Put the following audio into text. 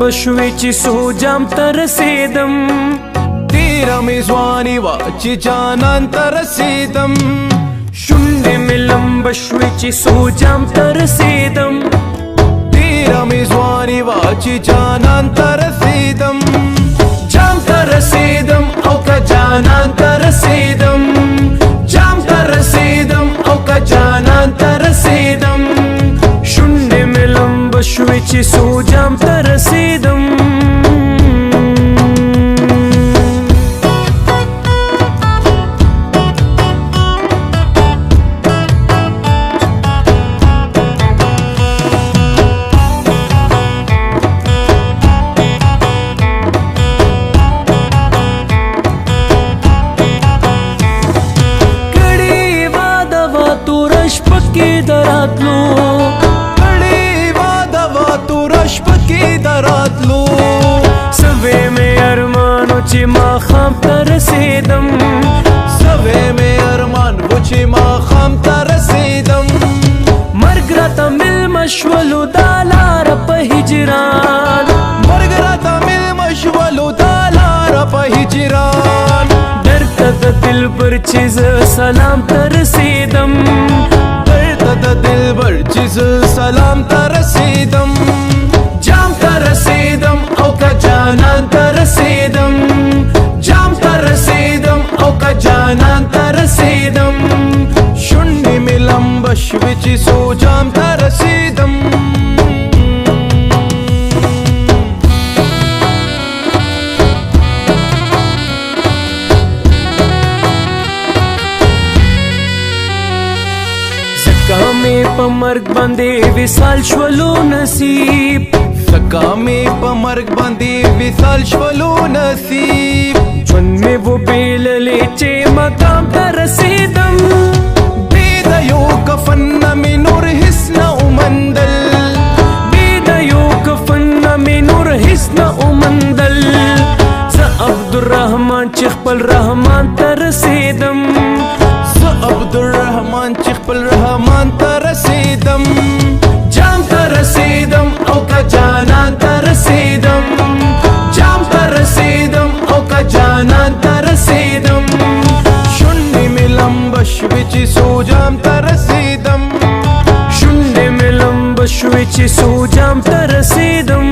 بشوي چې سوجام ترسیدم تیرا می ځواني وا چې جانان ترسیدم شونډې مې لمبه شوې چې سوجام ترسیدم تیرا می ځواني وا چې جانان ترسیدم جام ترسیدم او که جانان ترسیدم جام ترسیدم او که جانان ترسیدم شونډې مې لمبه شوې چې سوجام ترسیدم پکی دراتلو کړي واده وا تور شپکی دراتلو سوي مې ارمانو چې ما خام ترسیدم سوي مې ارمان و چې ما خام ترسیدم مرګ راته مېلمه شولو دا لاره په هجران مرګ راته مېلمه شولو دا لاره په هجران درته د دلبر چې زه سلام ترسیدم د دلبر چې سلام ترسیدم جام ترسیدم او که جانان ترسیدم جام ترسیدم او که جانان ترسیدم شونډې مې لمبه شوې چې سوجام ترسیدم زکه مې په مرګ باندې وصال شولو نصیب زکه مې په مرګ باندې وصال شولو نصیب ژوند مې وبېللې چې مقام ته رسیدم بې د یو کفن نه مې نور هېڅ نه ومندل بې د یو کفن نه مې نور هېڅ نه ومندل زه عبدالرحمن چې خپل رحمان ته رسیدم عبدالرحمن چې خپل رحمان ته رسیدم جام ته رسیدم او که جانان ته رسیدم جام ته رسیدم او که جانان ته رسیدم شونډې مې لمبه شوې چې سوجام ته رسیدم شونډې مې لمبه شوې چې سوجام ته رسیدم